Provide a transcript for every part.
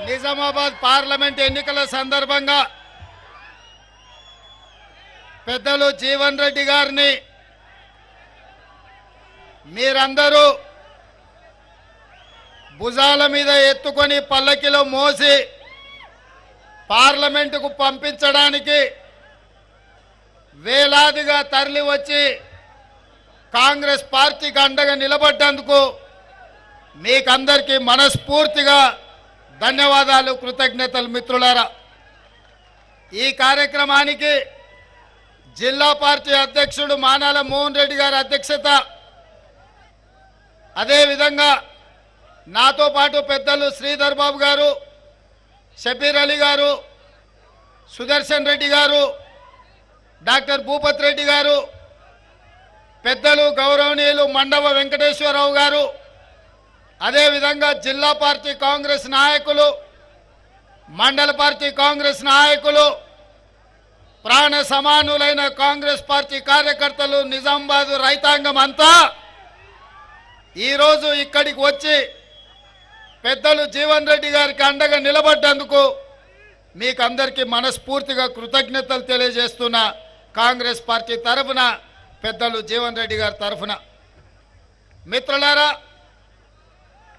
Nizamabad parliament ఎన్నికల సందర్భంగా పెద్దలు జీవన్ రెడ్డి గారిని మీరందరూ భుజాల మీద ఎత్తుకొని పల్లకిలో మోసి పార్లమెంటుకు పంపించడానికి వేలాదిగా తరలి వచ్చి కాంగ్రెస్ పార్టీకి అండగా నిలబడ్డందుకు మీకందరికీ మనస్ఫూర్తిగా ధన్యవాదాలు, కృతజ్ఞతలు. మిత్రులారా, ఈ కార్యక్రమానికి జిల్లా పార్టీ అధ్యక్షుడు మానాల మోహన్ రెడ్డి గారి అధ్యక్షత, అదేవిధంగా నాతో పాటు పెద్దలు శ్రీధర్ బాబు గారు, షబీర్ అలీ గారు, సుదర్శన్ రెడ్డి గారు, డాక్టర్ భూపత్ రెడ్డి గారు, పెద్దలు గౌరవనీయులు మండవ వెంకటేశ్వరరావు గారు, అదేవిధంగా జిల్లా పార్టీ కాంగ్రెస్ నాయకులు, మండల పార్టీ కాంగ్రెస్ నాయకులు, ప్రాణ సమానులైన కాంగ్రెస్ పార్టీ కార్యకర్తలు, నిజామాబాద్ రైతాంగం అంతా ఈరోజు ఇక్కడికి వచ్చి పెద్దలు జీవన్ రెడ్డి గారికి అండగా నిలబడ్డందుకు మీకు అందరికీ మనస్ఫూర్తిగా కృతజ్ఞతలు తెలియజేస్తున్న కాంగ్రెస్ పార్టీ తరఫున, పెద్దలు జీవన్ రెడ్డి గారి తరఫున. మిత్రులారా,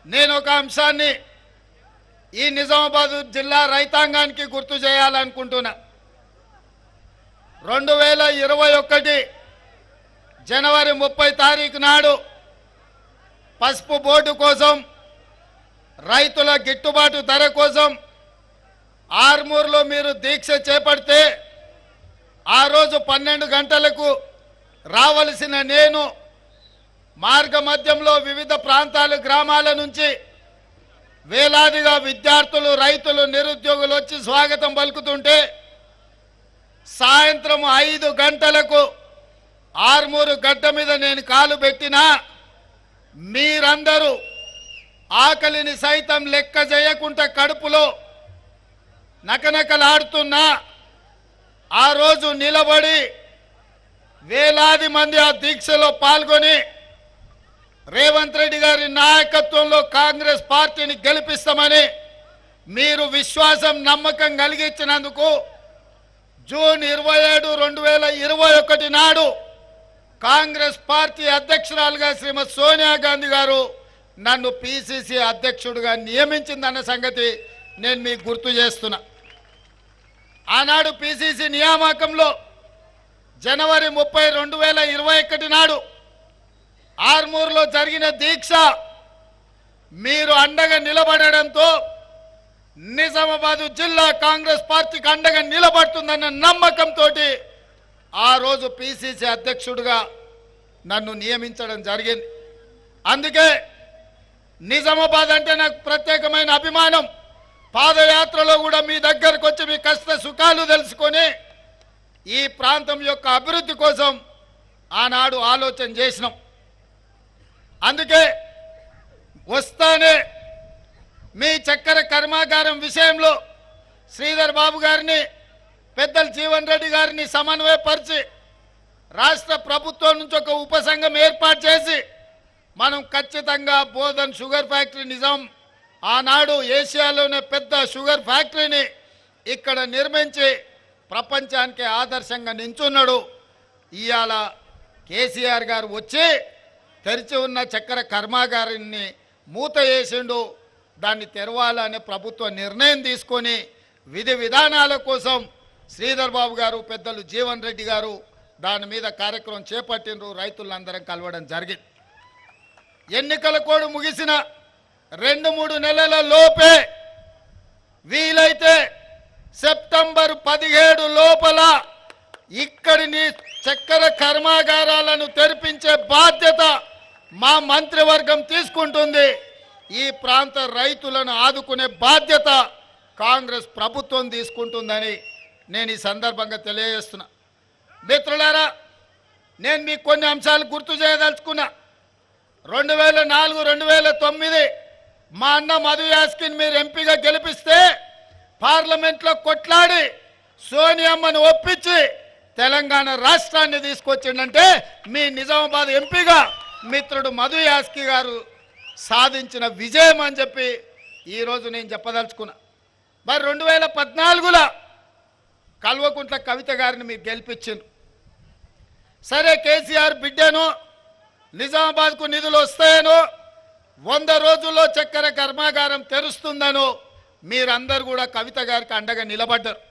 నేను ఒక అంశాన్ని ఈ నిజామాబాద్ జిల్లా రైతాంగానికి గుర్తు చేయాలనుకుంటున్నా. 2021 జనవరి 30 తారీఖు నాడు పసుపు బోర్డు కోసం, రైతుల గిట్టుబాటు ధర కోసం ఆర్మూర్లో మీరు దీక్ష చేపడితే ఆ రోజు 12 గంటలకు రావలసిన నేను మార్గ మధ్యంలో వివిధ ప్రాంతాలు, గ్రామాల నుంచి వేలాదిగా విద్యార్థులు, రైతులు, నిరుద్యోగులు వచ్చి స్వాగతం పలుకుతుంటే సాయంత్రం 5 గంటలకు ఆర్మూరు గడ్డ మీద నేను కాలు పెట్టినా మీరందరూ ఆకలిని సైతం లెక్క చేయకుండా కడుపులో నకనకలాడుతున్నా ఆ రోజు నిలబడి వేలాది మంది ఆ దీక్షలో పాల్గొని రేవంత్ రెడ్డి గారి నాయకత్వంలో కాంగ్రెస్ పార్టీని గెలిపిస్తామని మీరు విశ్వాసం, నమ్మకం కలిగించినందుకు జూన్ 27, 2021 నాడు కాంగ్రెస్ పార్టీ అధ్యక్షురాలుగా శ్రీమతి సోనియా గాంధీ గారు నన్ను పిసిసి అధ్యక్షుడిగా నియమించిందన్న సంగతి నేను మీకు గుర్తు చేస్తున్నా. ఆనాడు పిసిసి నియామకంలో జనవరి 30, 2021 నాడు ఆర్మూర్లో జరిగిన దీక్ష మీరు అండగా నిలబడడంతో నిజామాబాద్ జిల్లా కాంగ్రెస్ పార్టీకి అండగా నిలబడుతుందన్న నమ్మకంతో ఆ రోజు పిసిసి అధ్యక్షుడిగా నన్ను నియమించడం జరిగింది. అందుకే నిజామాబాద్ అంటే నాకు ప్రత్యేకమైన అభిమానం. పాదయాత్రలో కూడా మీ దగ్గరకు వచ్చి మీ కష్ట సుఖాలు తెలుసుకొని ఈ ప్రాంతం యొక్క అభివృద్ధి కోసం ఆనాడు ఆలోచన చేసినాం. అందుకే వస్తానే మీ చక్కెర కర్మాగారం విషయంలో శ్రీధర్ బాబు గారిని, పెద్దలు జీవన్ రెడ్డి గారిని సమన్వయపరిచి రాష్ట్ర ప్రభుత్వం నుంచి ఒక ఉపసంఘం ఏర్పాటు చేసి మనం ఖచ్చితంగా బోధన్ షుగర్ ఫ్యాక్టరీ, నిజాం ఆనాడు ఏషియాలోనే పెద్ద షుగర్ ఫ్యాక్టరీని ఇక్కడ నిర్మించి ప్రపంచానికి ఆదర్శంగా నించున్నాడు. ఇవాళ కేసీఆర్ గారు వచ్చి తెరిచి ఉన్న చక్కెర కర్మాగారాన్ని మూత వేసిండు. దాన్ని తెరవాలనే ప్రభుత్వ నిర్ణయం తీసుకొని విధి విధానాల కోసం శ్రీధర్ బాబు గారు, పెద్దలు జీవన్ రెడ్డి గారు దాని మీద కార్యక్రమం చేపట్టిండ్రు. రైతులందరం కలవడం జరిగింది. ఎన్నికల కోడ్ ముగిసిన 2-3 నెలల లోపే, వీలైతే సెప్టెంబర్ 17 లోపల ఇక్కడిని చక్కెర కర్మాగారాలను తెరిపించే బాధ్యత మా మంత్రివర్గం తీసుకుంటుంది. ఈ ప్రాంత రైతులను ఆదుకునే బాధ్యత కాంగ్రెస్ ప్రభుత్వం తీసుకుంటుందని నేను ఈ సందర్భంగా తెలియజేస్తున్నా. మిత్రులారా, నేను మీకు కొన్ని అంశాలు గుర్తు చేయదలుచుకున్నా. 2004, 2009 మా అన్న మధు యాస్కిన్ మీరు ఎంపీగా గెలిపిస్తే పార్లమెంట్లో కొట్లాడి సోనియమ్మను ఒప్పించి తెలంగాణ రాష్ట్రాన్ని తీసుకొచ్చిందంటే మీ నిజామాబాద్ ఎంపీగా మిత్రుడు మధు యాస్కి గారు సాధించిన విజయం అని చెప్పి ఈరోజు నేను చెప్పదలుచుకున్నా. మరి 2014లో కల్వకుంట్ల కవిత గారిని మీరు గెలిపించారు. సరే కేసీఆర్ బిడ్డను, నిజామాబాద్కు నిధులు వస్తాయనో 100 రోజుల్లో చక్కెర కర్మాగారం తెరుస్తుందనో మీరందరూ కూడా కవిత గారికి అండగా నిలబడ్డారు.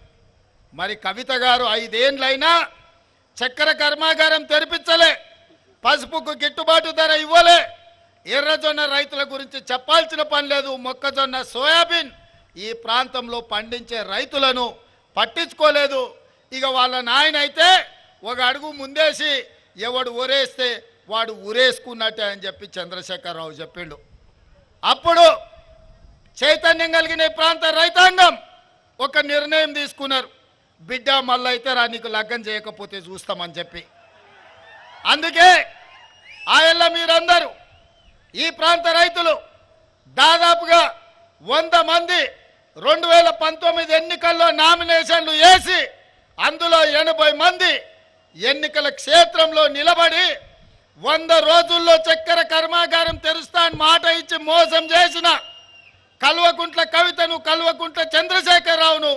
మరి కవిత గారు 5 ఏళ్ళైనా చక్కెర కర్మాగారం తెరిపించలే, పసుపుకు గిట్టుబాటు ధర ఇవ్వలే, ఎర్రజొన్న రైతుల గురించి చెప్పాల్సిన పని లేదు. మొక్కజొన్న, సోయాబీన్ ఈ ప్రాంతంలో పండించే రైతులను పట్టించుకోలేదు. ఇక వాళ్ళ నాయన అయితే ఒక అడుగు ముందేసి ఎవడు ఊరేస్తే వాడు ఊరేసుకున్నట్టే అని చెప్పి చంద్రశేఖరరావు చెప్పిండు. అప్పుడు చైతన్యం కలిగిన ఈ ప్రాంత రైతాంగం ఒక నిర్ణయం తీసుకున్నారు, బిడ్డ మళ్ళీ అయితే రా నీకు లగ్గం చేయకపోతే చూస్తామని చెప్పి. అందుకే ఆయల్ల మీరందరూ ఈ ప్రాంత రైతులు దాదాపుగా 100 మంది 2019 ఎన్నికల్లో నామినేషన్లు వేసి అందులో 80 మంది ఎన్నికల క్షేత్రంలో నిలబడి 100 రోజుల్లో చక్కెర కర్మాగారం తెరుస్తా అని మాట ఇచ్చి మోసం చేసిన కల్వకుంట్ల కవితను, కల్వకుంట్ల చంద్రశేఖరరావును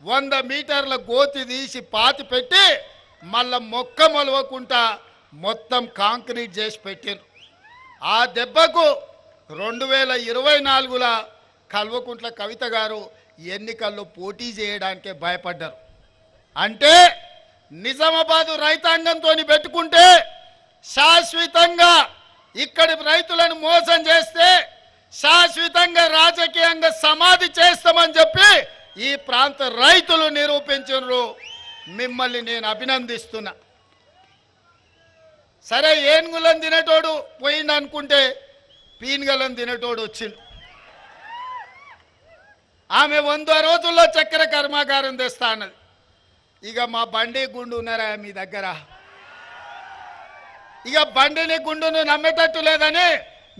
100 మీటర్ల గోతి తీసి పాతి పెట్టి మళ్ళా మొక్క మొలవకుండా మొత్తం కాంక్రీట్ చేసి పెట్టారు. ఆ దెబ్బకు 2024లో కల్వకుంట్ల కవిత గారు ఎన్నికల్లో పోటీ చేయడానికే భయపడ్డారు. అంటే నిజామాబాదు రైతాంగంతో పెట్టుకుంటే శాశ్వతంగా ఇక్కడి రైతులను మోసం చేస్తే శాశ్వతంగా రాజకీయంగా సమాధి చేస్తామని చెప్పి ఈ ప్రాంత రైతులు నిరూపించారు. మిమ్మల్ని నేను అభినందిస్తున్నా. సరే ఏనుగులను తినేటోడు పోయిండు అనుకుంటే పీనుగలను తినేటోడు వచ్చిండు. ఆమె 100 రోజుల్లో చక్కెర కర్మాగారం తెస్తా అన్నది. ఇక మా బండి గుండు ఉన్నారా మీ దగ్గర? ఇక బండిని గుండును నమ్మేటట్టు లేదని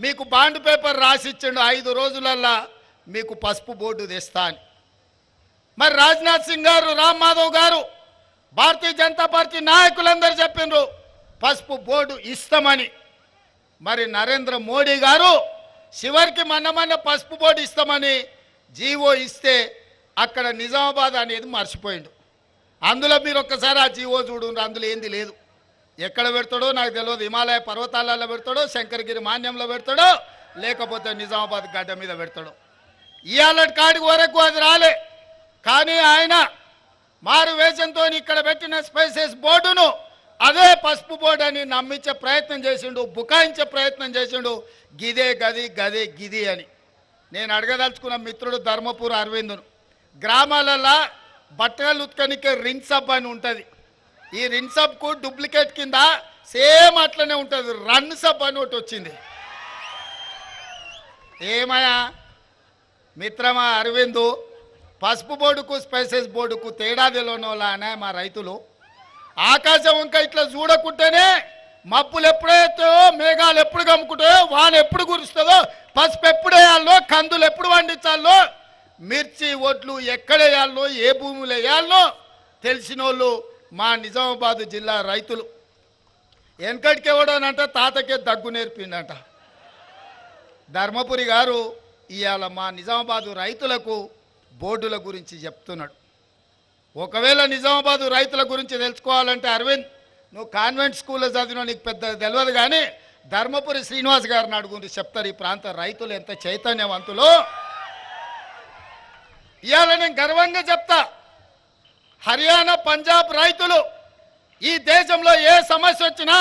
మీకు బాండ్ పేపర్ రాసిచ్చిండు, 5 రోజులల్లా మీకు పసుపు బోర్డు తెస్తా అని. మరి రాజ్నాథ్ సింగ్ గారు, రామ్ మాధవ్ గారు, భారతీయ జనతా పార్టీ నాయకులందరూ చెప్పిండ్రు పసుపు బోర్డు ఇస్తామని. మరి నరేంద్ర మోడీ గారు చివరికి మొన్న పసుపు బోర్డు ఇస్తామని జీవో ఇస్తే అక్కడ నిజామాబాద్ అనేది మర్చిపోయిండు. అందులో మీరు ఒక్కసారి ఆ జీవో చూడండి, అందులో ఏంది లేదు. ఎక్కడ పెడతాడో నాకు తెలియదు, హిమాలయ పర్వతాలలో పెడతాడో, శంకరగిరి మాన్యంలో పెడతాడో, లేకపోతే నిజామాబాద్ గడ్డ మీద పెడతాడో. ఇవాళ కాడికి వరకు అది రాలే. కానీ ఆయన మారు వేషంతో ఇక్కడ పెట్టిన స్పైసెస్ బోర్డును అదే పసుపు బోర్డు అని నమ్మించే ప్రయత్నం చేసిండు, బుకాయించే ప్రయత్నం చేసిండు. గిదే గది, గదే గిది అని. నేను అడగదలుచుకున్న మిత్రుడు ధర్మపురి అరవిందును, గ్రామాలలో బట్టలు ఉత్కనికే రిన్ సబ్ అని ఉంటుంది. ఈ రిన్ సబ్కు డూప్లికేట్ కింద సేమ్ అట్లనే ఉంటుంది రన్ సబ్ అని ఒకటి వచ్చింది. ఏమయ్యా మిత్రమా అరవిందు, పసుపు బోర్డుకు స్పైసెస్ బోర్డుకు తేడా తెలియనోళ్ళనే మా రైతులు. ఆకాశం ఇంకా ఇట్లా చూడకుంటేనే మబ్బులు ఎప్పుడైతాయో, మేఘాలు ఎప్పుడు కమ్ముకుంటాయో, వాన ఎప్పుడు కురుస్తుందో, పసుపు ఎప్పుడు వేయాలో, కందులు ఎప్పుడు పండించాలో, మిర్చి ఒడ్లు ఎక్కడ వేయాలో, ఏ భూములు వేయాలో తెలిసిన వాళ్ళు మా నిజామాబాద్ జిల్లా రైతులు. వెనకటికి ఎవడనంటే తాతకే దగ్గు నేర్పిండంట. ధర్మపురి గారు ఇవాళ మా నిజామాబాదు రైతులకు బోర్డుల గురించి చెప్తున్నాడు. ఒకవేళ నిజామాబాదు రైతుల గురించి తెలుసుకోవాలంటే అరవింద్, నువ్వు కాన్వెంట్ స్కూల్లో చదివినా నీకు పెద్ద తెలియదు, కానీ ధర్మపురి శ్రీనివాస్ గారిని అడుగుంటే చెప్తారు ఈ ప్రాంత రైతులు ఎంత చైతన్యవంతులో. ఇవాళ నేను గర్వంగా చెప్తా, హర్యానా, పంజాబ్ రైతులు ఈ దేశంలో ఏ సమస్య వచ్చినా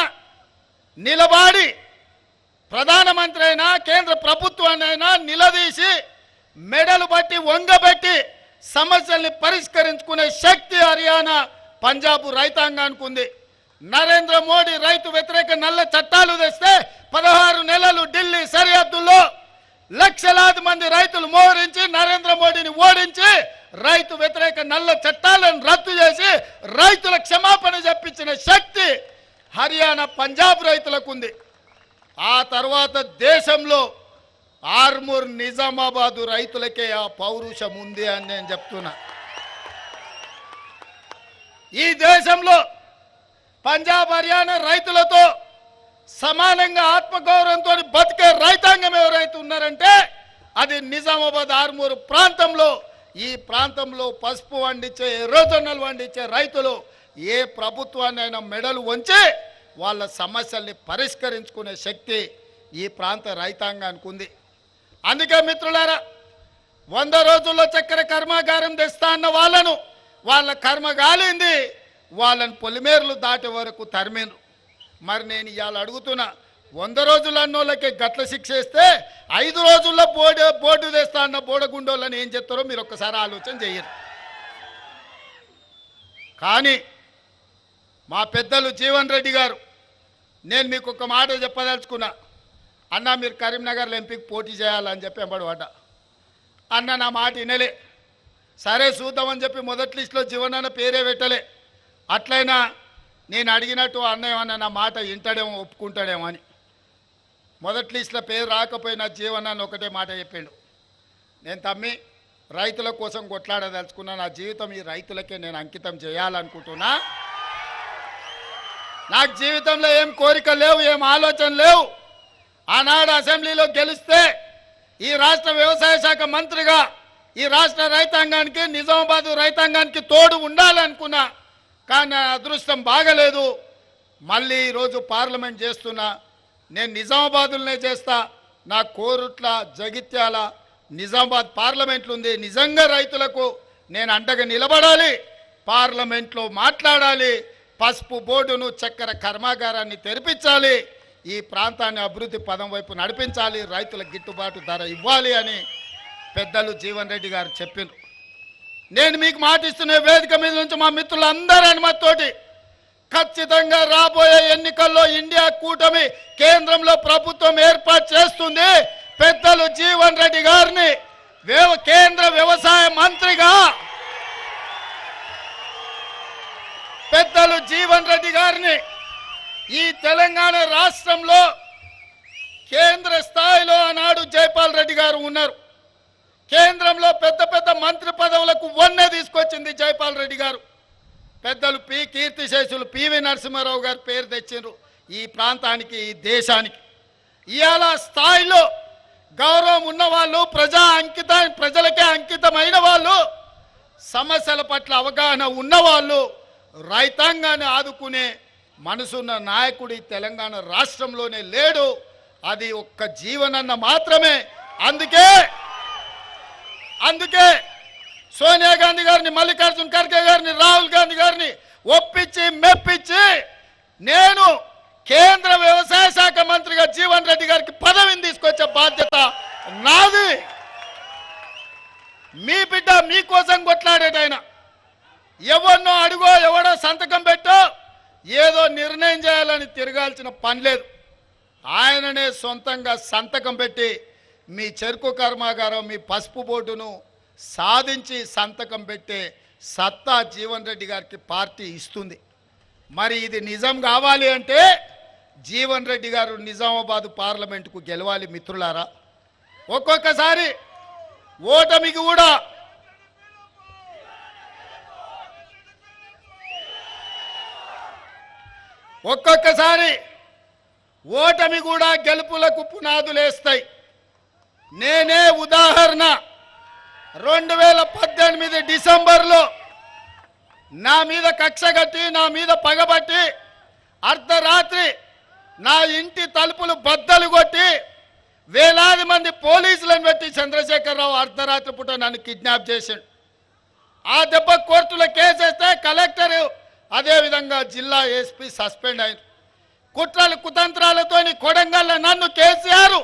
నిలబడి ప్రధానమంత్రి అయినా కేంద్ర ప్రభుత్వాన్నైనా నిలదీసి మెడలు బట్టి వంగబెట్టి సమస్యల్ని పరిష్కరించుకునే శక్తి హర్యానా, పంజాబ్ రైతాంగానికి ఉంది. నరేంద్ర మోడీ రైతు వ్యతిరేక నల్ల చట్టాలు తెస్తే 16 నెలలు ఢిల్లీ సరిహద్దుల్లో లక్షలాది మంది రైతులు మోహరించి నరేంద్ర మోడీని ఓడించి రైతు వ్యతిరేక నల్ల చట్టాలను రద్దు చేసి రైతుల క్షమాపణ చెప్పించిన శక్తి హర్యానా, పంజాబ్ రైతులకు ఉంది. ఆ తర్వాత దేశంలో ఆర్మూర్, నిజామాబాదు రైతులకే ఆ పౌరుషం ఉంది అని నేను చెప్తున్నా. ఈ దేశంలో పంజాబ్, హర్యానా రైతులతో సమానంగా ఆత్మగౌరవంతో బతికే రైతాంగం ఎవరైతే ఉన్నారంటే అది నిజామాబాద్, ఆర్మూరు ప్రాంతంలో ఈ ప్రాంతంలో పసుపు పండించే ఎర్రజొన్నలు పండించే రైతులు ఏ ప్రభుత్వాన్నైనా మెడలు వంచి వాళ్ళ సమస్యల్ని పరిష్కరించుకునే శక్తి ఈ ప్రాంత రైతాంగానికి ఉంది. అందుకే మిత్రులారా, 100 రోజుల్లో చక్కెర కర్మాగారం తెస్తా అన్న వాళ్ళ కర్మ గాలింది, వాళ్ళని పొలిమేర్లు దాటే వరకు తరిమిండ్రు. మరి నేను ఇవాళ అడుగుతున్నా, 100 రోజులు అన్నోళ్ళకి గట్ల శిక్ష వేస్తే 5 రోజుల్లో బోర్డు తెస్తా అన్న బోడగుండోళ్ళని ఏం చెప్తారో మీరు ఒక్కసారి ఆలోచన చేయరు. కానీ మా పెద్దలు జీవన్ రెడ్డి గారు, నేను మీకు ఒక మాట చెప్పదలుచుకున్నా. అన్న మీరు కరీంనగర్లో ఎంపీకి పోటీ చేయాలని చెప్పి ఎంబడబడ్డా. అన్న నా మాట వినలే. సరే చూద్దామని చెప్పి మొదటి లిస్టులో జీవన్ అన్న పేరే పెట్టలే. అట్లయినా నేను అడిగినట్టు అన్న ఏమన్నా నా మాట వింటాడేమో, ఒప్పుకుంటాడేమో అని. మొదటి లిస్టులో పేరు రాకపోయినా జీవన్ అన్న ఒకటే మాట చెప్పిండు, నేను తమ్మి రైతుల కోసం కొట్లాడదలుచుకున్నా, నా జీవితం ఈ రైతులకే నేను అంకితం చేయాలనుకుంటున్నా. నాకు జీవితంలో ఏం కోరిక లేవు, ఏం ఆలోచన లేవు. ఆనాడు అసెంబ్లీలో గెలిస్తే ఈ రాష్ట్ర వ్యవసాయ శాఖ మంత్రిగా ఈ రాష్ట్ర రైతాంగానికి, నిజామాబాద్ రైతాంగానికి తోడు ఉండాలనుకున్నా. కానీ నా అదృష్టం బాగలేదు. మళ్ళీ ఈరోజు పార్లమెంట్ చేస్తున్నా. నేను నిజామాబాదులనే చేస్తా. నా కోరుట్ల, జగిత్యాల, నిజామాబాద్ పార్లమెంట్లు ఉంది. నిజంగా రైతులకు నేను అండగా నిలబడాలి, పార్లమెంట్లో మాట్లాడాలి, పసుపు బోర్డును, చక్కెర కర్మాగారాన్ని తెరిపించాలి, ఈ ప్రాంతాన్ని అభివృద్ధి పదం వైపు నడిపించాలి, రైతులకు గిట్టుబాటు ధర ఇవ్వాలి అని పెద్దలు జీవన్ రెడ్డి గారు చెప్పిండ్రు. నేను మీకు మాటిస్తున్న వేదిక మీద నుంచి మా మిత్రులందరి అనుమతితోటి ఖచ్చితంగా రాబోయే ఎన్నికల్లో ఇండియా కూటమి కేంద్రంలో ప్రభుత్వం ఏర్పాటు చేస్తుంది. పెద్దలు జీవన్ రెడ్డి గారిని కేంద్ర వ్యవసాయ మంత్రిగా, పెద్దలు జీవన్ రెడ్డి గారిని ఈ తెలంగాణ రాష్ట్రంలో కేంద్ర స్థాయిలో ఆనాడు జైపాల్ రెడ్డి గారు ఉన్నారు. కేంద్రంలో పెద్ద పెద్ద మంత్రి పదవులకు వన్నె తీసుకొచ్చింది జైపాల్ రెడ్డి గారు. పెద్దలు కీర్తిశేషులు పివి నరసింహారావు గారు పేరు తెచ్చిండ్రు ఈ ప్రాంతానికి, ఈ దేశానికి. ఇవాళ స్థాయిలో గౌరవం ఉన్నవాళ్ళు, ప్రజలకే అంకితమైన వాళ్ళు, సమస్యల పట్ల అవగాహన ఉన్నవాళ్ళు, రైతాంగాన్ని ఆదుకునే మనసున్న నాయకుడు తెలంగాణ రాష్ట్రంలోనే లేడు. అది ఒక్క జీవనన్న మాత్రమే. అందుకే సోనియా గాంధీ గారిని, మల్లికార్జున ఖర్గే గారిని, రాహుల్ గాంధీ గారిని ఒప్పించి మెప్పించి నేను కేంద్ర వ్యవసాయ శాఖ మంత్రిగా జీవన్ రెడ్డి గారికి పదవిని తీసుకొచ్చే బాధ్యత నాది. మీ బిడ్డ మీకోసం కొట్లాడేటైనా ఎవరినో అడుగో, ఎవడో సంతకం పెట్టో ఏదో నిర్ణయం చేయాలని తిరగాల్సిన పని లేదు. ఆయననే సొంతంగా సంతకం పెట్టి మీ చెరుకు కర్మాగారం, మీ పసుపు బోర్డును సాధించి సంతకం పెట్టే సత్తా జీవన్ రెడ్డి గారికి పార్టీ ఇస్తుంది. మరి ఇది నిజం కావాలి అంటే జీవన్ రెడ్డి గారు నిజామాబాద్ పార్లమెంటుకు గెలవాలి మిత్రులారా. ఒక్కొక్కసారి ఓటమికి కూడా గెలుపులకు పునాదులేస్తాయి. నేనే ఉదాహరణ. 2018 డిసెంబర్లో నా మీద కక్ష కట్టి, నా మీద పగబట్టి, అర్ధరాత్రి నా ఇంటి తలుపులు బద్దలు కొట్టి వేలాది మంది పోలీసులను పెట్టి చంద్రశేఖరరావు అర్ధరాత్రి పూట నన్ను కిడ్నాప్ చేశాడు. ఆ దెబ్బ కోర్టులో కేసేస్తే కలెక్టర్, అదేవిధంగా జిల్లా ఎస్పీ సస్పెండ్ అయ్యారు. కుట్రలు కుతంత్రాలతో కొడంగల్లో నన్ను కేసీఆర్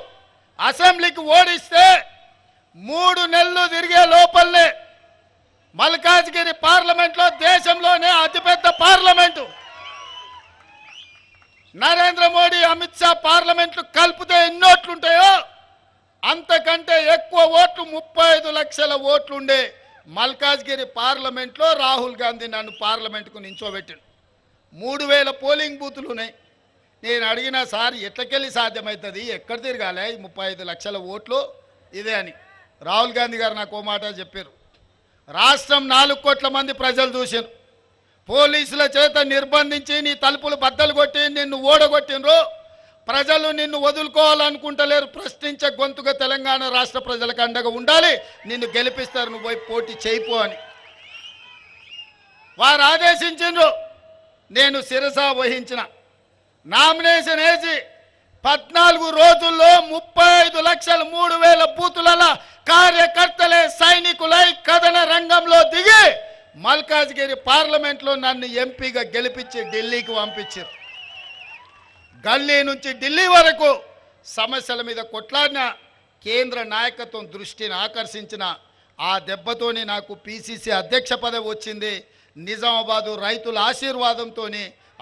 అసెంబ్లీకి ఓడిస్తే 3 నెలలు తిరిగే లోపలనే మల్కాజ్గిరి పార్లమెంట్లో, దేశంలోనే అతిపెద్ద పార్లమెంటు, నరేంద్ర మోడీ, అమిత్ షా పార్లమెంట్లు కలిపితే ఎన్ని ఓట్లుంటాయో అంతకంటే ఎక్కువ ఓట్లు, 35 లక్షల ఓట్లుండే మల్కాజ్గిరి పార్లమెంట్లో రాహుల్ గాంధీ నన్ను పార్లమెంటుకు నించోబెట్టాడు. 3000 పోలింగ్ బూతులు ఉన్నాయి. నేను అడిగిన, సార్ ఎట్లకెళ్ళి సాధ్యమవుతుంది, ఎక్కడ తిరగాలి 35 లక్షల ఓట్లు ఇదే అని. రాహుల్ గాంధీ గారు నాకు ఓ మాట చెప్పారు, రాష్ట్రం 4 కోట్ల మంది ప్రజలు చూశారు, పోలీసుల చేత నిర్బంధించి నీ తలుపులు బద్దలు కొట్టి నిన్ను ఓడగొట్టినరు, ప్రజలు నిన్ను వదులుకోవాలనుకుంటలేరు. ప్రశ్నించే గొంతుగా తెలంగాణ రాష్ట్ర ప్రజలకు అండగా ఉండాలి. నిన్ను గెలిపిస్తారు, నువ్వు పోయి పోటీ చేయిపో అని వారు ఆదేశించిండ్రు. నేను శిరస వహించిన. నామినేషన్ వేసి 14 రోజుల్లో 35,03,000 బూతుల కార్యకర్తలే సైనికులై కథన రంగంలో దిగి మల్కాజ్గిరి పార్లమెంట్లో నన్ను ఎంపీగా గెలిపించి ఢిల్లీకి పంపించారు. గల్లీ నుంచి ఢిల్లీ వరకు సమస్యల మీద కొట్లాడిన కేంద్ర నాయకత్వం దృష్టిని ఆకర్షించిన ఆ దెబ్బతోని నాకు పిసిసి అధ్యక్ష పదవి వచ్చింది. నిజామాబాదు రైతుల ఆశీర్వాదంతో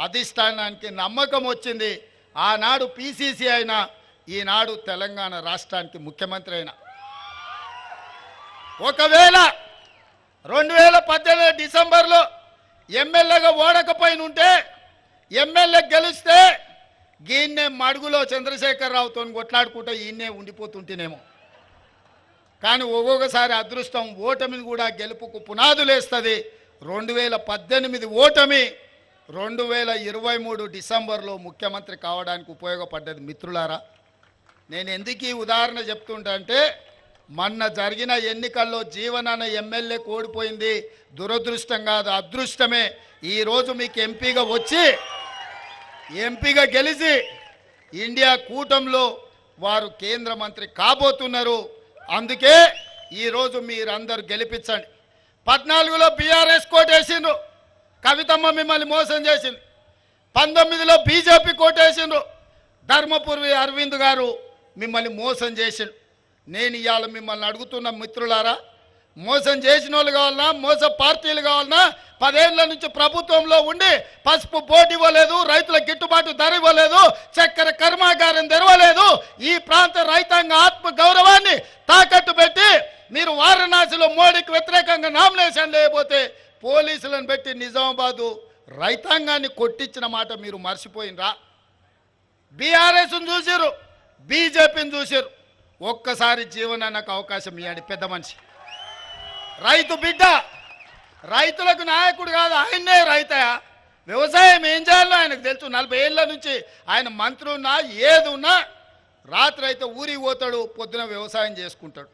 అధిష్టానానికి నమ్మకం వచ్చింది. ఆనాడు పిసిసి అయినా ఈనాడు తెలంగాణ రాష్ట్రానికి ముఖ్యమంత్రి అయినా. ఒకవేళ 2018 డిసెంబర్లో ఎమ్మెల్యేగా ఓడకపోయినుంటే ఎమ్మెల్యే గెలిస్తే ఈయన్నే మడుగులో చంద్రశేఖరరావుతో కొట్లాడుకుంటూ ఈయన్నే ఉండిపోతుంటేనేమో. కానీ ఒక్కొక్కసారి అదృష్టం ఓటమిని కూడా గెలుపుకు పునాదులేస్తుంది. 2018 ఓటమి 2023 డిసెంబర్లో ముఖ్యమంత్రి కావడానికి ఉపయోగపడ్డది. మిత్రులారా, నేను ఎందుకు ఈ ఉదాహరణ చెప్తుంటా అంటే మొన్న జరిగిన ఎన్నికల్లో జీవనాన్న ఎమ్మెల్యే ఓడిపోయింది దురదృష్టం కాదు, అదృష్టమే. ఈరోజు మీకు ఎంపీగా వచ్చి ఎంపీగా గెలిచి ఇండియా కూటమిలో వారు కేంద్ర మంత్రి కాబోతున్నారు. అందుకే ఈరోజు మీరందరూ గెలిపించండి. 14లో బీఆర్ఎస్ కోటేసిండ్రు, కవితమ్మ మిమ్మల్ని మోసం చేసింది. 19లో బీజేపీ కోటేసిండ్రు, ధర్మపురి అరవింద్ గారు మిమ్మల్ని మోసం చేసిండు. నేను ఇవాళ మిమ్మల్ని అడుగుతున్న మిత్రులారా, మోసం చేసిన వాళ్ళు కావాలన్నా, మోస పార్టీలు కావాలన్నా, 10 ఏళ్ల నుంచి ప్రభుత్వంలో ఉండి పసుపు బోర్డు ఇవ్వలేదు, రైతుల గిట్టుబాటు ధర ఇవ్వలేదు, చక్కెర కర్మాగారం తెరవలేదు, ఈ ప్రాంత రైతాంగ ఆత్మ గౌరవాన్ని తాకట్టు పెట్టి మీరు వారణాసిలో మోడీకి వ్యతిరేకంగా నామినేషన్ లేకపోతే పోలీసులను పెట్టి నిజామాబాదు రైతాంగాన్ని కొట్టించిన మాట మీరు మర్చిపోయినరా? బీఆర్ఎస్ను చూసిరు, బీజేపీని చూసిరు. ఒక్కసారి జీవనానికి అవకాశం ఇవ్వండి. పెద్ద మనిషి, రైతు బిడ్డ, రైతులకు నాయకుడు కాదు, ఆయన్నే రైతయా. వ్యవసాయం ఏం చేయాలో ఆయనకు తెలుసు. 40 ఏళ్ళ నుంచి ఆయన మంత్రి ఉన్నా ఏది ఉన్నా రాత్రి అయితే ఊరికి పోతాడు, పొద్దున వ్యవసాయం చేసుకుంటాడు.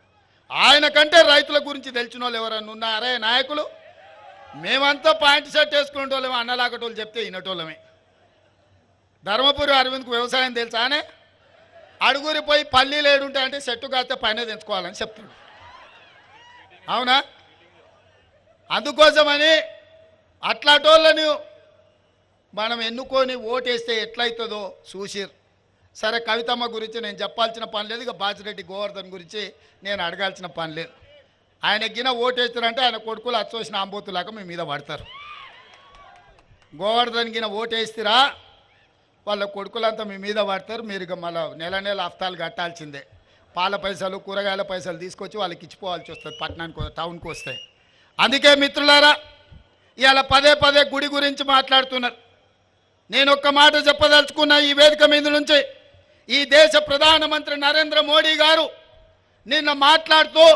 ఆయన కంటే రైతుల గురించి తెలిసిన వాళ్ళు ఎవరన్నా ఉన్నారే నాయకులు? మేమంతా పాయింట్ షర్ట్ వేసుకునే వాళ్ళమే, అన్నలాగటోళ్ళు చెప్తే వినటోళ్ళమే. ధర్మపురి అరవింద్కు వ్యవసాయం తెలుసానే? అడుగురి పోయి పల్లీలు ఏడుంటాయంటే చెట్టు కాస్తే పైన తెంచుకోవాలని చెప్తాడు. అవునా? అందుకోసమని అట్లాటోళ్ళని మనం ఎన్నుకొని ఓటేస్తే ఎట్లయితుందో చూసిరు. సరే, కవితమ్మ గురించి నేను చెప్పాల్సిన పని లేదు, ఇక బాజిరెడ్డి గోవర్ధన్ గురించి నేను అడగాల్సిన పని లేదు. ఆయన గిన ఓటేస్తారంటే ఆయన కొడుకులు అచ్చోసిన ఆంబోతులాగా మీ మీద పడతారు. గోవర్ధన్ గిన ఓటేస్తారా వాళ్ళ కొడుకులంతా మీ మీద పడతారు. మీరు ఇక మళ్ళీ నెల హఫ్తాలు కట్టాల్సిందే. పాల పైసలు, కూరగాయల పైసలు తీసుకొచ్చి వాళ్ళకి ఇచ్చిపోవాల్సి వస్తుంది పట్టణానికి, టౌన్కి వస్తాయి. అందుకే మిత్రులారా, ఇవాళ పదే గుడి గురించి మాట్లాడుతున్నారు. నేను ఒక్క మాట చెప్పదలుచుకున్నా ఈ వేదిక మీద నుంచి. ఈ దేశ ప్రధానమంత్రి నరేంద్ర మోడీ గారు నిన్న మాట్లాడుతూ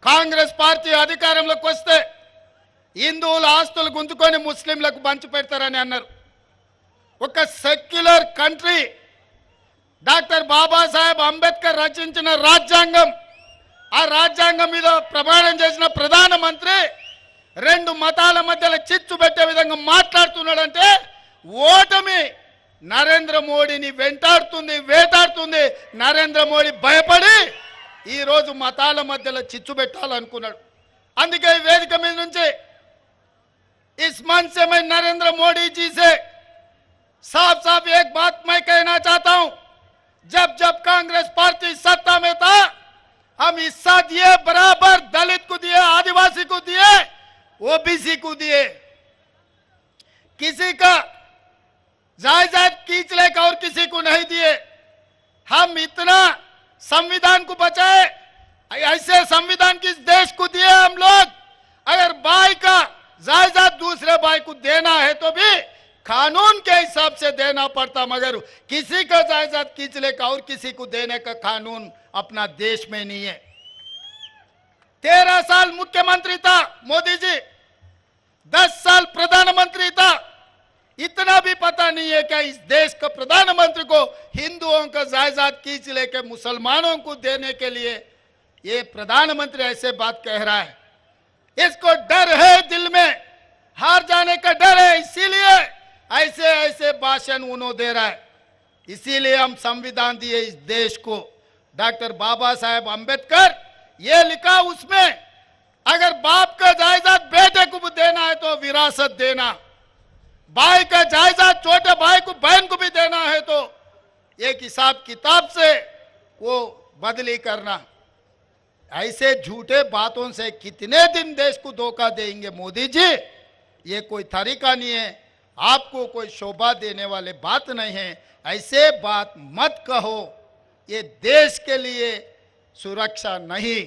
కాంగ్రెస్ పార్టీ అధికారంలోకి వస్తే హిందువుల ఆస్తులు గుంజుకొని ముస్లింలకు పంచి పెడతారని అన్నారు. ఒక secular country, doctor Babasaheb Ambedkar రచించిన రాజ్యాంగం, ఆ రాజ్యాంగం మీద ప్రమాణం చేసిన ప్రధానమంత్రి 2 మతాల మధ్యలో చిచ్చు పెట్టే విధంగా మాట్లాడుతున్నాడంటే ఓటమి నరేంద్ర మోడీని వెంటాడుతుంది, వేటాడుతుంది. నరేంద్ర మోడీ భయపడి ఈరోజు మతాల మధ్యలో చిచ్చు పెట్టాలనుకున్నాడు. అందుకే ఈ వేదిక మీద నుంచి इस मंच से मैं नरेंद्र मोदी जी से साफ एक बात मैं कहना चाहता हूं, जब कांग्रेस पार्टी सत्ता में था हम हिस्सा दिए, बराबर दलित को दिए, आदिवासी को दिए, ओबीसी को दिए, किसी का जायदाद खींच लेकर और किसी को नहीं दिए। हम इतना संविधान को बचाए, ऐसे संविधान किस देश को दिए हम लोग। अगर भाई का जायदाद दूसरे भाई को देना है तो भी कानून के हिसाब से देना पड़ता, मगर किसी का जायदाद खींच लेकर और किसी को देने का कानून अपना देश में नहीं है। 13 साल मुख्यमंत्री था मोदी जी, 10 साल प्रधानमंत्री था। इतना भी पता नहीं है क्या इस देश का प्रधानमंत्री को हिंदुओं का जायदाद खींच लेके मुसलमानों को देने के लिए ये प्रधानमंत्री ऐसे बात कह रहा है। इसको डर है, दिल में हार जाने का डर है, इसीलिए ऐसे ऐसे भाषण उन्होंने दे रहा है। इसीलिए हम संविधान दिए इस देश को। डॉक्टर बाबा साहेब अंबेडकर ये लिखा उसमें, अगर बाप का जायदाद बेटे को भी देना है तो विरासत देना, भाई का जायदाद छोटे भाई को बहन को भी देना है तो एक हिसाब किताब से वो बदली करना। ऐसे झूठे बातों से कितने दिन देश को धोखा देंगे मोदी जी? ये कोई तरीका नहीं है, आपको कोई शोभा देने वाले बात नहीं है। ऐसे बात मत कहो, ये देश के लिए सुरक्षा नहीं।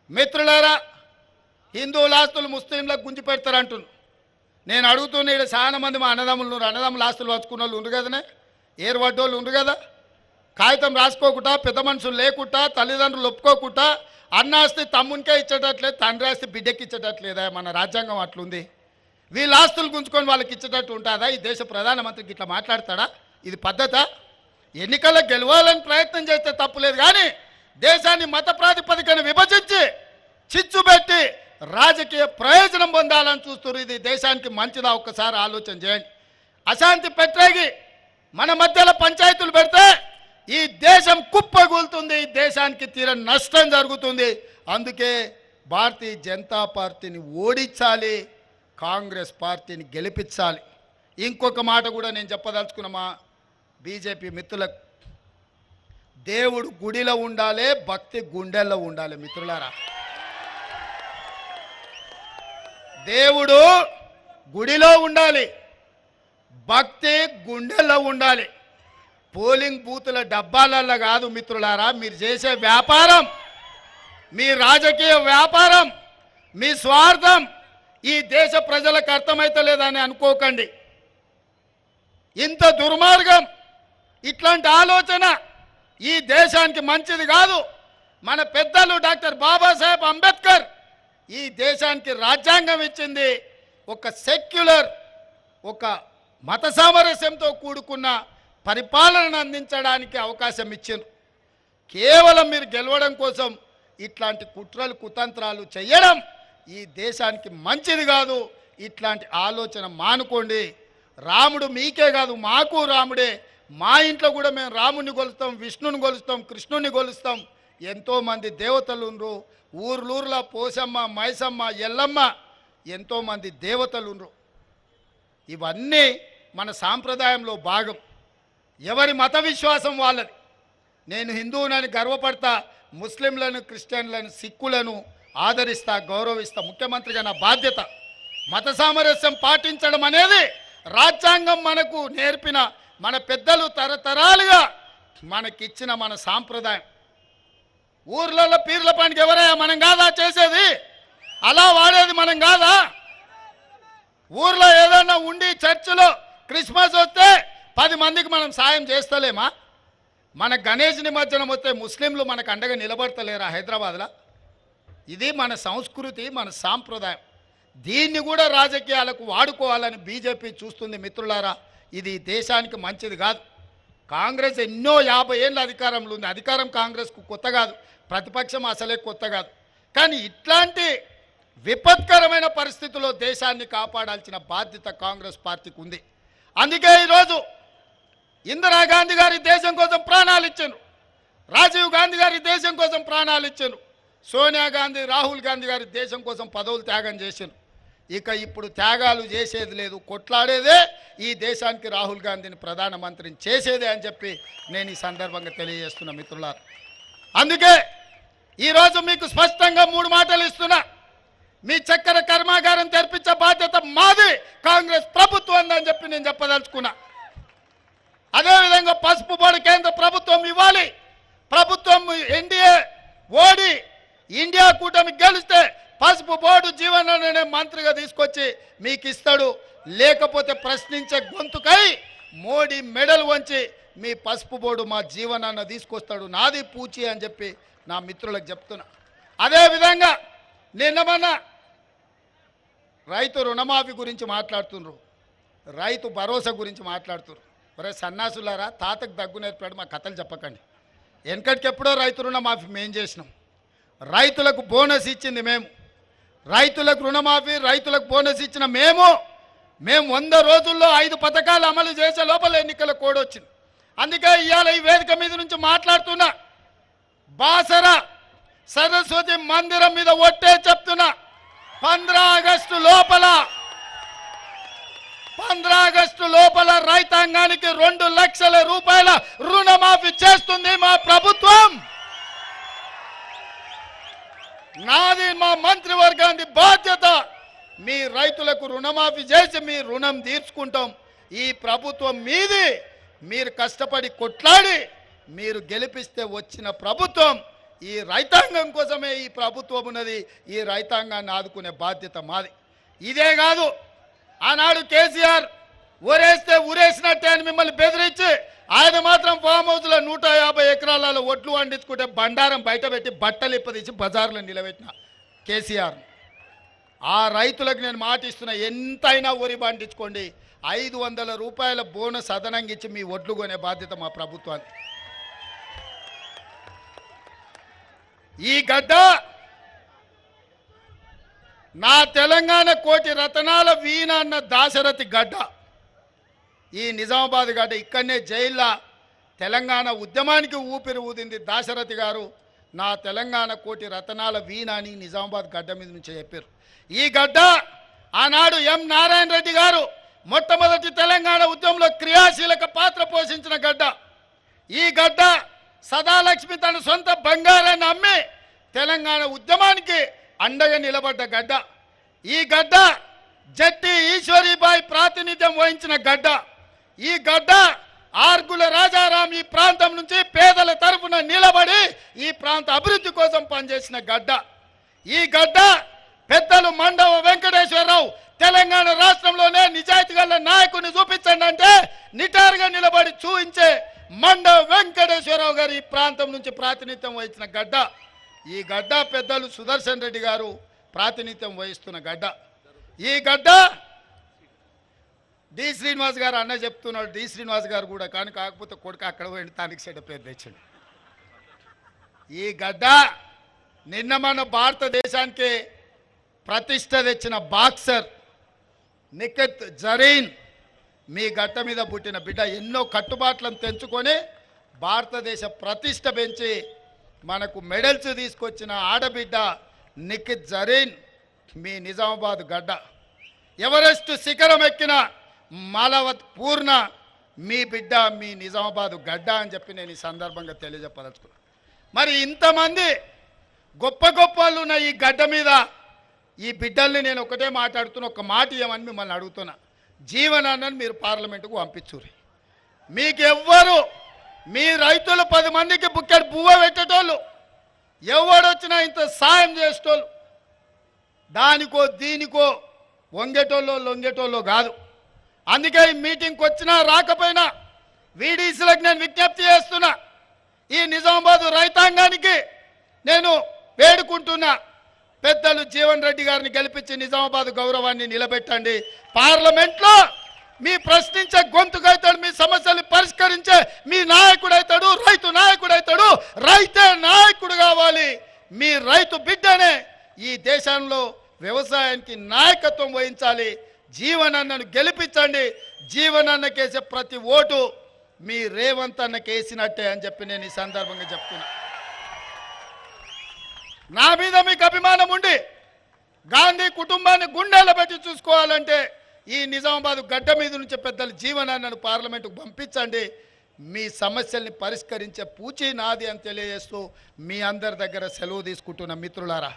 మిత్రులారా, హిందువుల ఆస్తులు ముస్లింలకు గుంజి పెడతారంటున్నారు. నేను అడుగుతున్నా, ఇక్కడ చాలా మంది మా అన్నదమ్ములు ఆస్తులు పంచుకున్న వాళ్ళు ఉండ్రు కదనే, ఏరువడ్డోళ్ళు ఉండ్రు కదా. కాగితం రాసుకోకుండా, పెద్ద మనుషులు లేకుండా, తల్లిదండ్రులు ఒప్పుకోకుండా అన్న ఆస్తి తమ్మునికే ఇచ్చేటట్లేదు, తండ్రి ఆస్తి బిడ్డకి ఇచ్చేటట్లేదా? మన రాజ్యాంగం అట్లుంది. వీళ్ళ ఆస్తులు గుంజుకొని వాళ్ళకి ఇచ్చేటట్టు ఉంటుందా? ఈ దేశ ప్రధానమంత్రికి ఇట్లా మాట్లాడతాడా? ఇది పద్ధత? ఎన్నికల్లో గెలవాలని ప్రయత్నం చేస్తే తప్పులేదు, కానీ దేశాన్ని మత ప్రాతిపదికన విభజించి చిచ్చు పెట్టి రాజకీయ ప్రయోజనం పొందాలని చూస్తున్నారు. ఇది దేశానికి మంచిదా? ఒక్కసారి ఆలోచన చేయండి. అశాంతి పెట్టేగి మన మధ్యలో పంచాయతీలు పెడితే ఈ దేశం కుప్పగూలుతుంది, ఈ దేశానికి తీరని నష్టం జరుగుతుంది. అందుకే భారతీయ జనతా పార్టీని ఓడించాలి, కాంగ్రెస్ పార్టీని గెలిపించాలి. ఇంకొక మాట కూడా నేను చెప్పదలుచుకున్న మా బీజేపీ మిత్రులకు, దేవుడు గుడిలో ఉండాలి, భక్తి గుండెల్లో ఉండాలి. మిత్రులారా, దేవుడు గుడిలో ఉండాలి, భక్తి గుండెల్లో ఉండాలి. పోలింగ్ బూతుల డబ్బాలల్లో కాదు మిత్రులారా. మీరు చేసే వ్యాపారం, మీ రాజకీయ వ్యాపారం, మీ స్వార్థం ఈ దేశ ప్రజలకు అర్థమైతలేదని అనుకోకండి. ఇంత దుర్మార్గం, ఇట్లాంటి ఆలోచన ఈ దేశానికి మంచిది కాదు. మన పెద్దలు డాక్టర్ బాబాసాహెబ్ అంబేద్కర్ ఈ దేశానికి రాజ్యాంగం ఇచ్చింది. ఒక సెక్యులర్, ఒక మత సామరస్యంతో కూడుకున్న పరిపాలనను అందించడానికి అవకాశం ఇచ్చింది. కేవలం మీరు గెలవడం కోసం ఇట్లాంటి కుట్రలు కుతంత్రాలు చేయడం ఈ దేశానికి మంచిది కాదు. ఇట్లాంటి ఆలోచన మానుకోండి. రాముడు మీకే కాదు, మాకు రాముడే. మా ఇంట్లో కూడా మేము రాముని కొలుస్తాం, విష్ణుని కొలుస్తాం, కృష్ణుని కొలుస్తాం. ఎంతోమంది దేవతలు ఉండ్రు. ఊర్లూర్ల పోసమ్మ, మైసమ్మ, ఎల్లమ్మ, ఎంతోమంది దేవతలు ఉండ్రు. ఇవన్నీ మన సాంప్రదాయంలో భాగం. ఎవరి మత విశ్వాసం వాళ్ళది. నేను హిందువునని గర్వపడతా, ముస్లింలను, క్రిస్టియన్లను, సిక్కులను ఆదరిస్తా, గౌరవిస్తా. ముఖ్యమంత్రిగా నా బాధ్యత మత సామరస్యం పాటించడం అనేది రాజ్యాంగం మనకు నేర్పిన, మన పెద్దలు తరతరాలుగా మనకిచ్చిన మన సాంప్రదాయం. ఊర్లలో పీర్ల పండుగ ఎవరయ్యా? మనం కాదా చేసేది? అలా వాడేది మనం కాదా? ఊర్లో ఏదన్నా ఉండి చర్చిలో క్రిస్మస్ వస్తే 10 మందికి మనం సాయం చేస్తలేమా? మన గణేష్ నిమజ్జనం వస్తే ముస్లింలు మనకు అండగా నిలబడతలేరా హైదరాబాద్లో? ఇది మన సంస్కృతి, మన సాంప్రదాయం. దీన్ని కూడా రాజకీయాలకు వాడుకోవాలని బీజేపీ చూస్తుంది. మిత్రులారా, ఇది దేశానికి మంచిది కాదు. కాంగ్రెస్ ఎన్నో 50 ఏళ్ళ అధికారంలో ఉంది. అధికారం కాంగ్రెస్కు కొత్త కాదు, ప్రతిపక్షం అసలే కొత్త కాదు. కానీ ఇట్లాంటి విపత్కరమైన పరిస్థితుల్లో దేశాన్ని కాపాడాల్సిన బాధ్యత కాంగ్రెస్ పార్టీకి ఉంది. అందుకే ఈరోజు ఇందిరాగాంధీ గారి దేశం కోసం ప్రాణాలు ఇచ్చారు, రాజీవ్ గాంధీ గారి దేశం కోసం ప్రాణాలు ఇచ్చారు, సోనియా గాంధీ, రాహుల్ గాంధీ గారి దేశం కోసం పదవులు త్యాగం చేశారు. ఇక ఇప్పుడు త్యాగాలు చేసేది లేదు, కొట్లాడేదే ఈ దేశానికి రాహుల్ గాంధీని ప్రధానమంత్రిని చేసేదే అని చెప్పి నేను ఈ సందర్భంగా తెలియజేస్తున్నా మిత్రులారా. అందుకే ఈరోజు మీకు స్పష్టంగా 3 మాటలు ఇస్తున్నా. మీ చక్కెర కర్మాగారం తెరిపించే బాధ్యత మాది, కాంగ్రెస్ ప్రభుత్వం అని చెప్పి నేను చెప్పదలుచుకున్నా. అదేవిధంగా పసుపు బోర్డు కేంద్ర ప్రభుత్వం ఇవ్వాలి. ప్రభుత్వం ఎన్డీఏ ఓడి ఇండియా కూటమి గెలిస్తే పసుపు బోర్డు జీవననే మంత్రిగా తీసుకొచ్చి మీకు ఇస్తాడు. లేకపోతే ప్రశ్నించే గొంతుకై మోడీ మెడల్ వంచి మీ పసుపు బోర్డు మా జీవనాన్ని తీసుకొస్తాడు, నాది పూచి అని చెప్పి నా మిత్రులకు చెప్తున్నా. అదేవిధంగా నిన్న రైతు రుణమాఫీ గురించి మాట్లాడుతున్నారు. రైతు భరోసా గురించి మాట్లాడుతున్నారు. ఒరే సన్నాసులారా, తాతకు దగ్గు నేర్పాడు మా కథలు చెప్పకండి. వెనకటికెప్పుడో రైతు రుణమాఫీ మేము చేసినాం. రైతులకు బోనస్ ఇచ్చింది మేము. రైతులకు రుణమాఫీ, రైతులకు బోనస్ ఇచ్చిన మేము 100 రోజుల్లో 5 పథకాలు అమలు చేసే లోపల ఎన్నికల కోడ్ వచ్చింది. అందుకే ఇవాళ ఈ వేదిక మీద నుంచి మాట్లాడుతున్నా. బాసర సరస్వతి మందిరం మీద ఒట్టే చెప్తున్నా, 15 ఆగస్టు లోపల రైతాంగానికి 2 లక్షల రూపాయల రుణమాఫీ చేస్తుంది మా ప్రభుత్వం. నాది మా మంత్రివర్గానికి బాధ్యత. మీ రైతులకు రుణమాఫీ చేసి మీ రుణం తీర్చుకుంటాం. ఈ ప్రభుత్వం మీది. మీరు కష్టపడి కొట్లాడి మీరు గెలిపిస్తే వచ్చిన ప్రభుత్వం. ఈ రైతాంగం కోసమే ఈ ప్రభుత్వం ఉన్నది. ఈ రైతాంగాన్ని ఆదుకునే బాధ్యత మాది. ఇదే కాదు, ఆనాడు కేసీఆర్ ఊరేస్తే ఊరేసినట్టే అని మిమ్మల్ని బెదిరించి ఆయన మాత్రం ఫామ్ హౌస్లో 150 ఎకరాలలో ఒడ్లు వండించుకుంటే బండారం బయట పెట్టి బట్టలు ఇప్పదీసి బజార్లో నిలబెట్టిన కేసీఆర్. ఆ రైతులకు నేను మాట ఇస్తున్నా, ఎంతైనా వరి పండించుకోండి, 500 రూపాయల బోనస్ అదనంగా ఇచ్చి మీ ఒడ్లు కొనే బాధ్యత మా ప్రభుత్వానికి. ఈ గడ్డ నా తెలంగాణ కోటి రతనాల వీణ అన్న దాశరథి గడ్డ. ఈ నిజామాబాద్ గడ్డ ఇక్కడనే జైల్లో తెలంగాణ ఉద్యమానికి ఊపిరి ఊదింది దాశరథి గారు. నా తెలంగాణ కోటి రతనాల వీణ అని నిజామాబాద్ గడ్డ మీద నుంచి చెప్పారు. ఈ గడ్డ ఆనాడు ఎం నారాయణ రెడ్డి గారు మొట్టమొదటి తెలంగాణ ఉద్యమంలో క్రియాశీలక పాత్ర పోషించిన గడ్డ. ఈ గడ్డ సదాలక్ష్మి తన సొంత బంగారాన్ని అమ్మి తెలంగాణ ఉద్యమానికి అండగా నిలబడ్డ గడ్డ. ఈ గడ్డ జట్టి ఈశ్వరీబాయి ప్రాతినిధ్యం వహించిన గడ్డ. ఈ గడ్డ ఆర్గుల రాజారాం ఈ ప్రాంతం నుంచి పేదల తరఫున నిలబడి ఈ ప్రాంత అభివృద్ధి కోసం పనిచేసిన గడ్డ. ఈ గడ్డ పెద్దలు మండవ వెంకటేశ్వరరావు తెలంగాణ రాష్ట్రంలోనే నిజాయితీ గల నాయకుని చూపించండి అంటే నిటారుగా నిలబడి చూపించే మండవ వెంకటేశ్వరరావు గారు ఈ ప్రాంతం నుంచి ప్రాతినిధ్యం వహించిన గడ్డ. ఈ గడ్డ పెద్దలు సుదర్శన్ రెడ్డి గారు ప్రాతినిధ్యం వహిస్తున్న గడ్డ. ఈ గడ్డ డి శ్రీనివాస్ గారు అన్న చెప్తున్నాడు. డి శ్రీనివాస్ గారు కూడా కానీ కాకపోతే కొడుకు అక్కడ పోయి తానికి చెడ్డ పేరు తెచ్చాడు. ఈ గడ్డ నిన్న మన భారతదేశానికి ప్రతిష్ట తెచ్చిన బాక్సర్ నిఖత్ జరీన్ మీ గడ్డ మీద పుట్టిన బిడ్డ. ఎన్నో కట్టుబాట్లను తెంచుకొని భారతదేశ ప్రతిష్ట పెంచి మనకు మెడల్స్ తీసుకొచ్చిన ఆడబిడ్డ నిఖత్ జరీన్ మీ నిజామాబాద్ గడ్డ. ఎవరెస్ట్ శిఖరం ఎక్కిన మాలవత్ పూర్ణ మీ బిడ్డ మీ నిజామాబాద్ గడ్డ అని చెప్పి నేను ఈ సందర్భంగా తెలియజెప్పదలుచుకున్నాను. మరి ఇంతమంది గొప్ప గొప్ప వాళ్ళు ఉన్న ఈ గడ్డ మీద ఈ బిడ్డల్ని నేను ఒకటే మాట్లాడుతున్నా, ఒక మాట ఇవ్వమని మిమ్మల్ని అడుగుతున్నా. జీవనాన్ని మీరు పార్లమెంటుకు పంపించుర్రి. మీకెవ్వరు మీ రైతులు 10 మందికి బుక్కెడు బువ్వ పెట్టేటోళ్ళు, ఎవడొచ్చినా ఇంత సాయం చేసేటోళ్ళు, దానికో దీనికో వంగేటోళ్ళు లొంగేటోళ్ళు కాదు. అందుకే ఈ మీటింగ్కి వచ్చినా రాకపోయినా వీడీసీలకు నేను విజ్ఞప్తి చేస్తున్నా. ఈ నిజామాబాద్ రైతాంగానికి నేను వేడుకుంటున్నా, పెద్దలు జీవన్ రెడ్డి గారిని గెలిపించి నిజామాబాద్ గౌరవాన్ని నిలబెట్టండి. పార్లమెంట్లో మీ ప్రశ్నించే గొంతుకైతాడు, మీ సమస్యలు పరిష్కరించే మీ నాయకుడైతాడు, రైతు నాయకుడైతాడు. రైతే నాయకుడు కావాలి. మీ రైతు బిడ్డనే ఈ దేశంలో వ్యవసాయానికి నాయకత్వం వహించాలి. జీవనన్నను గెలిపించండి. జీవనన్నకేసే ప్రతి ఓటు మీ రేవంత్ అన్నకేసినట్టే అని చెప్పి నేను ఈ సందర్భంగా చెప్తున్నా. నా మీద మీకు అభిమానం ఉండి గాంధీ కుటుంబాన్ని గుండెల్లో పెట్టి చూసుకోవాలంటే ఈ నిజామాబాద్ గడ్డ మీద నుంచి పెద్దలు జీవనాన్నను పార్లమెంటుకు పంపించండి. మీ సమస్యల్ని పరిష్కరించే పూచి నాది అని తెలియజేస్తూ మీ అందరి దగ్గర సెలవు తీసుకుంటున్న మిత్రులారా.